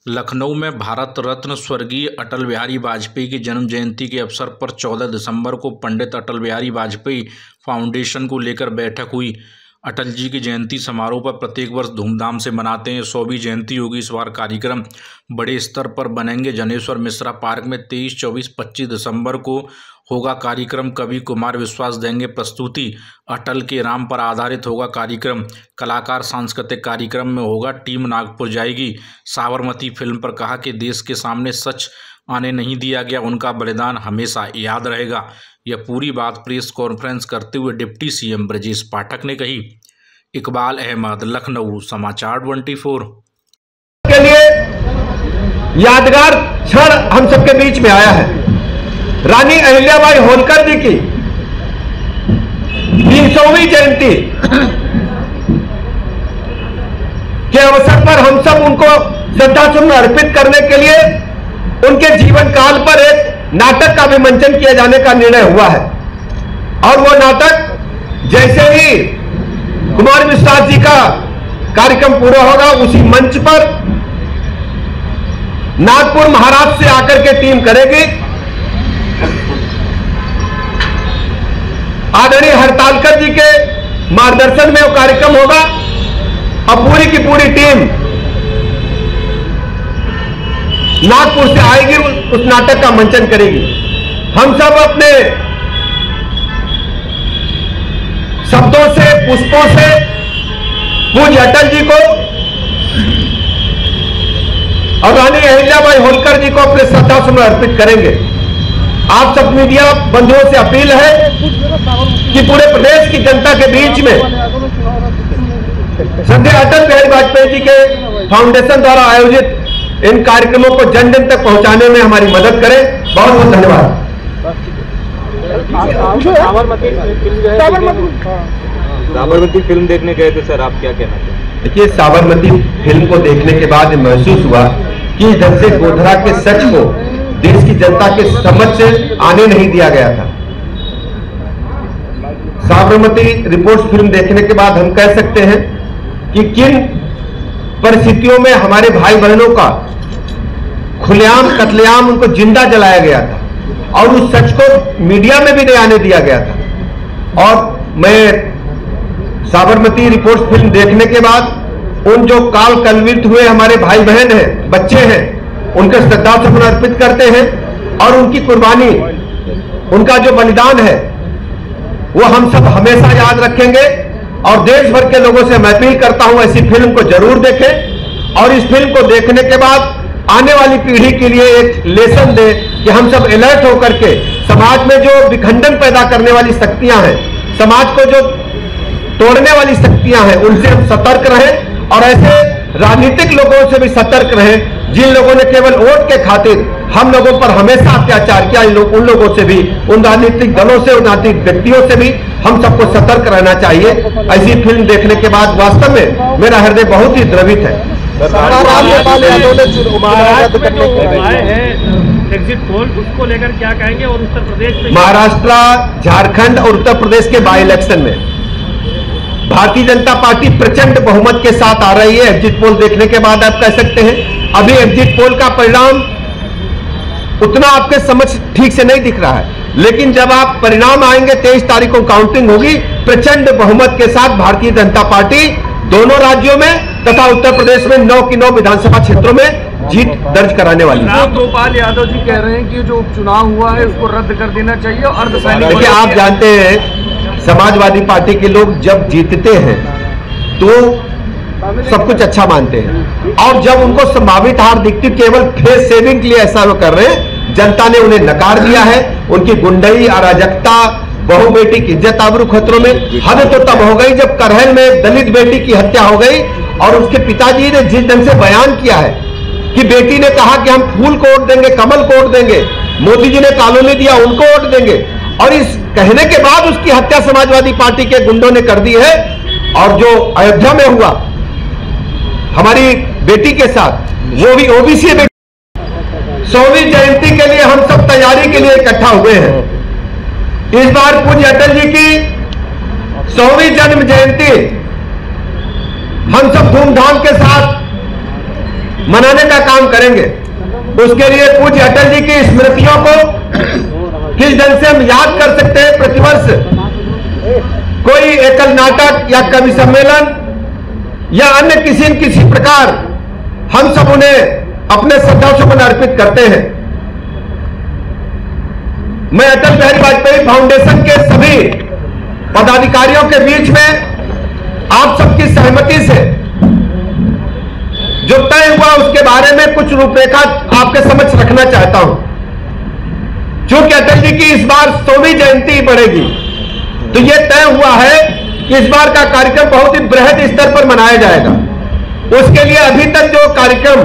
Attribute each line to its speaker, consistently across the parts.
Speaker 1: लखनऊ में भारत रत्न स्वर्गीय अटल बिहारी वाजपेयी की जन्म जयंती के अवसर पर 14 दिसंबर को पंडित अटल बिहारी वाजपेयी फाउंडेशन को लेकर बैठक हुई। अटल जी की जयंती समारोह पर प्रत्येक वर्ष धूमधाम से मनाते हैं। 100वीं जयंती होगी। इस बार कार्यक्रम बड़े स्तर पर बनेंगे। जनेश्वर मिश्रा पार्क में 23, 24, 25 दिसंबर को होगा कार्यक्रम। कवि कुमार विश्वास देंगे प्रस्तुति। अटल के राम पर आधारित होगा कार्यक्रम। कलाकार सांस्कृतिक कार्यक्रम में होगा। टीम नागपुर जाएगी। साबरमती फिल्म पर कहा कि देश के सामने सच आने नहीं दिया गया, उनका बलिदान हमेशा याद रहेगा। यह पूरी बात प्रेस कॉन्फ्रेंस करते हुए डिप्टी सीएम ब्रजेश पाठक ने कही। इकबाल अहमद, लखनऊ, समाचार 24
Speaker 2: के लिए यादगार क्षण हम सबके बीच में आया है। रानी अहिल्याबाई होलकर जी की 300वीं जयंती के अवसर पर हम सब उनको श्रद्धासुमन अर्पित करने के लिए उनके जीवन काल पर एक नाटक का भी मंचन किया जाने का निर्णय हुआ है। और वो नाटक जैसे ही कुमार विश्वास जी का कार्यक्रम पूरा होगा, उसी मंच पर नागपुर महाराष्ट्र से आकर के टीम करेगी। आदरणीय हरतालकर जी के मार्गदर्शन में वो कार्यक्रम होगा और पूरी की पूरी टीम नागपुर से आएगी, उस नाटक का मंचन करेगी। हम सब अपने शब्दों से, पुष्पों से पूज्य अटल जी को और रानी अहिल्याबाई होलकर जी को अपने श्रद्धासुमन अर्पित करेंगे। आप सब मीडिया बंधुओं से अपील है कि पूरे प्रदेश की जनता के बीच में श्रद्धेय अटल बिहारी वाजपेयी जी के फाउंडेशन द्वारा आयोजित इन कार्यक्रमों को जन जन तक पहुंचाने में हमारी मदद करें। बहुत बहुत धन्यवाद।
Speaker 3: साबरमती फिल्म देखने गए थे सर, आप क्या कहना चाहते हैं?
Speaker 2: देखिए, साबरमती फिल्म को देखने के बाद महसूस हुआ कि जब से गोधरा के सच को देश की जनता के समझ से आने नहीं दिया गया था। साबरमती रिपोर्ट फिल्म देखने के बाद हम कह सकते हैं कि किन परिस्थितियों में हमारे भाई बहनों का खुलेआम कत्लेआम उनको जिंदा जलाया गया था और उस सच को मीडिया में भी नहीं आने दिया गया था। और मैं साबरमती रिपोर्ट फिल्म देखने के बाद उन जो काल कलवित हुए हमारे भाई बहन हैं, बच्चे हैं, उनके श्रद्धासुमन अर्पित करते हैं और उनकी कुर्बानी, उनका जो बलिदान है वो हम सब हमेशा याद रखेंगे। और देश भर के लोगों से मैं अपील करता हूं ऐसी फिल्म को जरूर देखें और इस फिल्म को देखने के बाद आने वाली पीढ़ी के लिए एक लेसन दे कि हम सब अलर्ट होकर के समाज में जो विखंडन पैदा करने वाली शक्तियां हैं, समाज को जो तोड़ने वाली शक्तियां हैं, उनसे हम सतर्क रहें और ऐसे राजनीतिक लोगों से भी सतर्क रहें जिन लोगों ने केवल वोट के खातिर हम लोगों पर हमेशा अत्याचार किया। उन लोगों से भी, उन राजनीतिक दलों से, उन राजनीतिक व्यक्तियों से भी हम सबको सतर्क रहना चाहिए। ऐसी फिल्म देखने के बाद वास्तव में मेरा हृदय बहुत ही द्रवित है।
Speaker 4: एग्जिट पोल उसको लेकर क्या कहेंगे? और उत्तर प्रदेश में,
Speaker 2: महाराष्ट्र, झारखंड और उत्तर प्रदेश के बाई इलेक्शन में भारतीय जनता पार्टी प्रचंड बहुमत के साथ आ रही है। एग्जिट पोल देखने के बाद आप कह सकते हैं। अभी एग्जिट पोल का परिणाम उतना आपके समझ ठीक से नहीं दिख रहा है, लेकिन जब आप परिणाम आएंगे 23 तारीख को काउंटिंग होगी, प्रचंड बहुमत के साथ भारतीय जनता पार्टी दोनों राज्यों में तथा उत्तर प्रदेश में 9 की 9 विधानसभा क्षेत्रों में जीत दर्ज कराने वाली है।
Speaker 4: गोपाल यादव जी कह रहे हैं कि जो उपचुनाव हुआ है उसको रद्द कर देना चाहिए और अर्धसैनिक।
Speaker 2: देखिए, आप जानते हैं समाजवादी पार्टी के लोग जब जीतते हैं तो सब कुछ अच्छा मानते हैं और जब उनको संभावित हार दिखती, केवल फेस सेविंग के लिए ऐसा वो कर रहे हैं। जनता ने उन्हें नकार दिया है। उनकी गुंडई, अराजकता, बहु बेटी की इज्जत आबरू खतरों में। हद तो तब हो गई जब करहल में दलित बेटी की हत्या हो गई और उसके पिताजी ने जिस ढंग से बयान किया है कि बेटी ने कहा कि हम फूल को वोट देंगे, कमल को वोट देंगे, मोदी जी ने कॉलोनी दिया उनको वोट देंगे, और इस कहने के बाद उसकी हत्या समाजवादी पार्टी के गुंडों ने कर दी है। और जो अयोध्या में हुआ हमारी बेटी के साथ, वो भी ओबीसी बेटी। 100वीं जयंती के लिए हम सब तैयारी के लिए इकट्ठा हुए हैं। इस बार पूज्य अटल जी की 100वीं जन्म जयंती हम सब धूमधाम के साथ मनाने का काम करेंगे। उसके लिए पूज्य अटल जी की स्मृतियों को किस ढंग से हम याद कर सकते हैं। प्रतिवर्ष कोई एकल नाटक या कवि सम्मेलन या अन्य किसी न किसी प्रकार हम सब उन्हें अपने श्रद्धासुमन अर्पित करते हैं। मैं अटल बिहारी वाजपेयी फाउंडेशन के सभी पदाधिकारियों के बीच में आप सबकी सहमति से जो तय हुआ उसके बारे में कुछ रूपरेखा आपके समक्ष रखना चाहता हूं। चूंकि अटल जी की इस बार 100वीं जयंती बढ़ेगी, तो यह तय हुआ है कि इस बार का कार्यक्रम बहुत ही बृहद स्तर पर मनाया जाएगा। उसके लिए अभी तक जो कार्यक्रम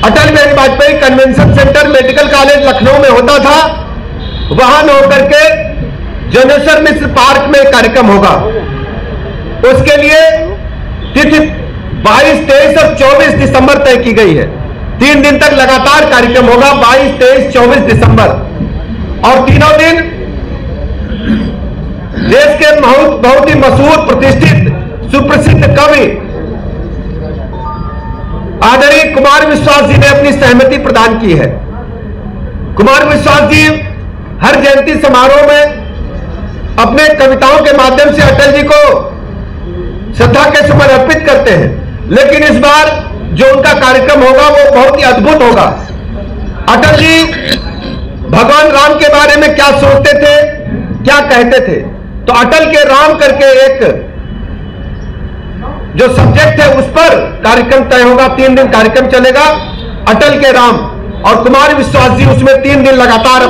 Speaker 2: Atal Bihari Vajpayee convention centre medical college Lucknow में होता था, वहां न होकर के जनेश्वर मिश्र पार्क में कार्यक्रम होगा। उसके लिए तिथि 22, 23 और 24 दिसंबर तय की गई है। 3 दिन तक लगातार कार्यक्रम होगा, 22, 23, 24 दिसंबर। और तीनों दिन देश के बहुत ही मशहूर, प्रतिष्ठित, सुप्रसिद्ध कवि आदरणीय कुमार विश्वास जी ने अपनी सहमति प्रदान की है। कुमार विश्वास जी हर जयंती समारोह में अपने कविताओं के माध्यम से अटल जी को श्रद्धा के सुमन अर्पित करते हैं, लेकिन इस बार जो उनका कार्यक्रम होगा वो बहुत ही अद्भुत होगा। अटल जी भगवान राम के बारे में क्या सोचते थे, क्या कहते थे, तो अटल के राम करके एक जो सब्जेक्ट है उस पर कार्यक्रम तय होगा। 3 दिन कार्यक्रम चलेगा, अटल के राम, और कुमार विश्वास जी उसमें 3 दिन लगातार